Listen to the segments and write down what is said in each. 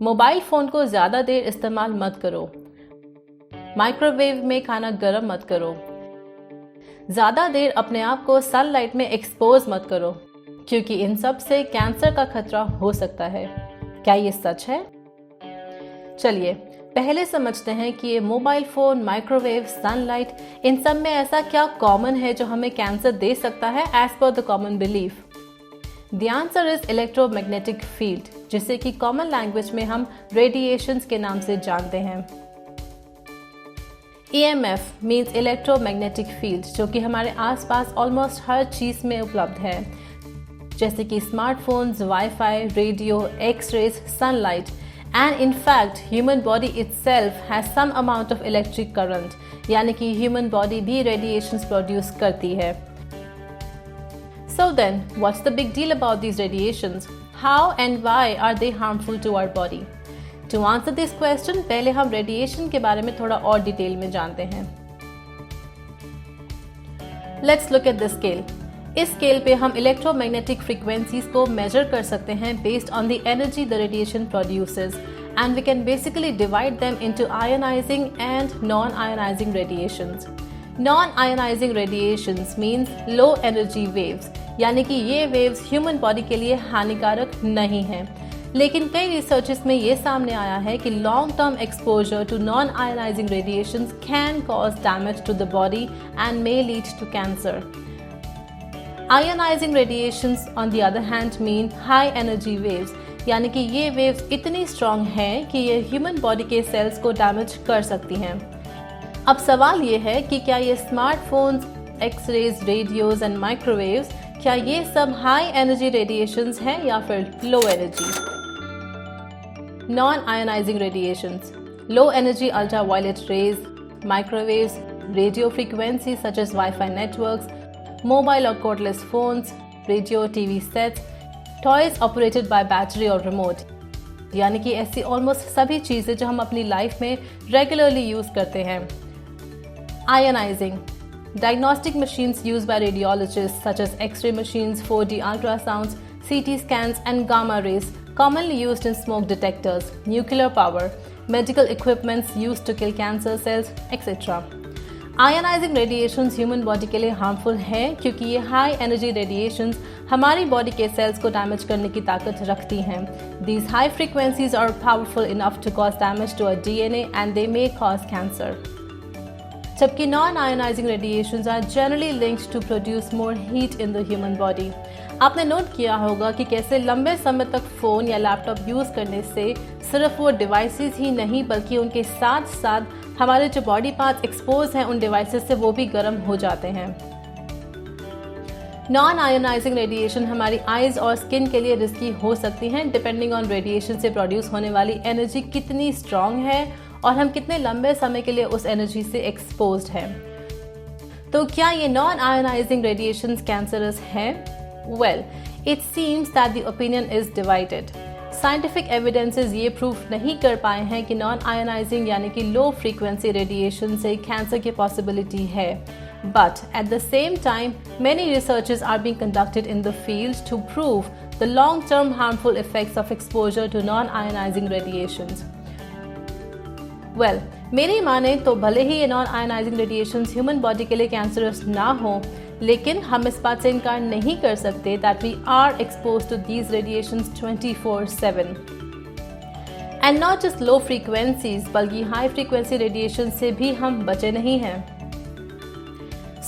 Mobile phone को ज़्यादा देर इस्तेमाल मत करो। माइक्रोवेव में खाना गर्म मत करो। ज़्यादा देर अपने आप को सनलाइट में एक्सपोज मत करो, क्योंकि इन सब से कैंसर का खतरा हो सकता है। क्या ये सच है? चलिए पहले समझते हैं कि ये मोबाइल फ़ोन, माइक्रोवेव, सनलाइट, इन सब में ऐसा क्या कॉमन है जो हमें कैंसर दे सकता है as per the common belief. The answer is electromagnetic field, जिसे कि कॉमन लैंग्वेज में हम रेडिएशंस के नाम से जानते हैं। EMF मीन्स इलेक्ट्रोमैग्नेटिक फील्ड, जो कि हमारे आसपास ऑलमोस्ट हर चीज़ में उपलब्ध है, जैसे कि smartphones, wifi, radio, x rays, sunlight, and in fact human body itself has some amount of electric current, यानी कि ह्यूमन बॉडी भी रेडिएशंस प्रोड्यूस करती है। So then, what's the big deal about these radiations? How and why are they harmful to our body? To answer this question, पहले हम radiation के बारे में थोड़ा और डिटेल में जानते हैं। Let's look at the scale. इस स्केल पे हम इलेक्ट्रोमैग्नेटिक फ्रीक्वेंसीज को मेजर कर सकते हैं based on the energy the radiation produces, and we can basically divide them into ionizing and non-ionizing radiations. Non-ionizing radiations means low energy waves, यानी कि ये वेव्स ह्यूमन बॉडी के लिए हानिकारक नहीं हैं। लेकिन कई रिसर्चेस में ये सामने आया है कि long term exposure to non ionizing radiations can cause damage to the body and may lead to cancer. Ionising radiations on the other hand mean high energy waves, यानी कि ये वेव्स इतनी स्ट्रॉन्ग हैं कि ये ह्यूमन बॉडी के cells को damage कर सकती हैं। अब सवाल ये है कि क्या ये smartphones, X-rays, radios and microwaves, क्या ये सब हाई एनर्जी रेडिएशंस हैं या फिर low energy? Non ionizing radiations, low energy ultraviolet rays, microwaves, radio frequency such as WiFi networks, mobile और cordless phones, radio, TV sets, toys operated by battery और remote, यानी कि ऐसी ऑलमोस्ट सभी चीज़ें जो हम अपनी लाइफ में रेगुलरली यूज़ करते हैं। Ionizing. Diagnostic machines used by radiologists such as X-ray machines, 4D ultrasounds, CT scans and gamma rays, commonly used in smoke detectors, nuclear power, medical equipments used to kill cancer cells, etc. Ionizing radiations human body के लिए harmful हैं क्योंकि ये high energy radiations हमारी body के cells को damage करने की ताकत रखती हैं। These high frequencies are powerful enough to cause damage to our DNA and they may cause cancer. जबकि non-ionizing radiations are generally linked to produce more heat in the human body. आपने note किया होगा कि कैसे लंबे समय तक phone या लैपटॉप यूज़ करने से सिर्फ वो डिवाइसेस ही नहीं बल्कि उनके साथ साथ हमारे जो बॉडी पार्ट्स एक्सपोज हैं उन डिवाइसेस से वो भी गर्म हो जाते हैं। नॉन आयोनाइजिंग रेडिएशन हमारी आइज़ और स्किन के लिए रिस्की हो सकती हैं डिपेंडिंग ऑन रेडिएशन से प्रोड्यूस होने वाली एनर्जी कितनी स्ट्रॉन्ग है और हम कितने लंबे समय के लिए उस एनर्जी से एक्सपोज्ड हैं। तो क्या ये नॉन आयोनाइजिंग रेडिएशंस कैंसरस हैं? Well, it seems that the opinion is divided. Scientific evidences ये प्रूफ नहीं कर पाए हैं कि नॉन आयोनाइजिंग यानी कि लो फ्रीक्वेंसी रेडिएशन से कैंसर की पॉसिबिलिटी है। But at the same time, many researches are being conducted in the field to prove the long-term harmful effects of exposure to non-ionizing radiations. Well, मेरी माने तो भले ही ये non-ionizing radiations ह्यूमन बॉडी के लिए cancerous ना हो, लेकिन हम इस बात से इनकार नहीं कर सकते that we are exposed to these radiations 24/7. And not just low frequencies, बल्कि high frequency radiation से भी हम बचे नहीं हैं।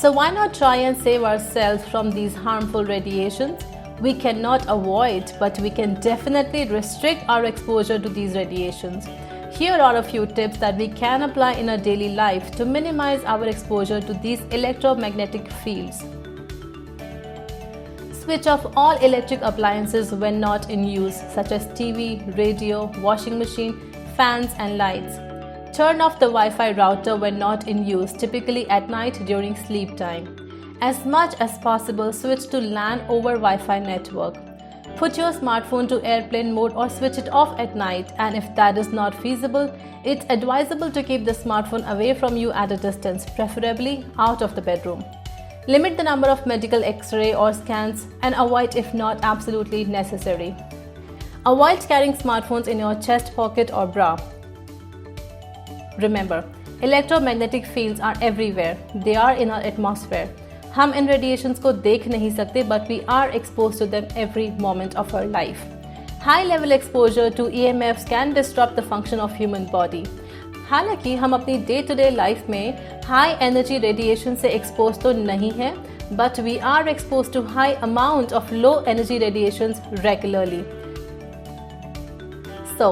So why not try and save ourselves from these harmful radiations? We cannot avoid, but we can definitely restrict our exposure to these radiations. Here are a few tips that we can apply in our daily life to minimize our exposure to these electromagnetic fields. Switch off all electric appliances when not in use, such as TV, radio, washing machine, fans and lights. Turn off the Wi-Fi router when not in use, typically at night during sleep time. As much as possible, switch to LAN over Wi-Fi network. Put your smartphone to airplane mode or switch it off at night, and if that is not feasible, it's advisable to keep the smartphone away from you at a distance, preferably out of the bedroom. Limit the number of medical X-ray or scans and avoid if not absolutely necessary. Avoid carrying smartphones in your chest pocket or bra. Remember, electromagnetic fields are everywhere. They are in our atmosphere. हम इन radiations को देख नहीं सकते, but we are exposed to them every moment of our life. High level exposure to EMFs can disrupt the function of human body. हालांकि हम अपनी day to day life में high energy radiation से expose तो नहीं है, but we are expose to high amount of low energy radiations regularly. So,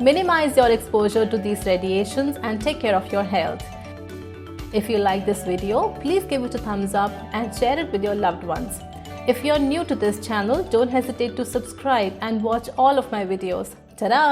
minimize your exposure to these radiations and take care of your health. If you like this video, please give it a thumbs up and share it with your loved ones. If you're new to this channel, don't hesitate to subscribe and watch all of my videos. Ta-da!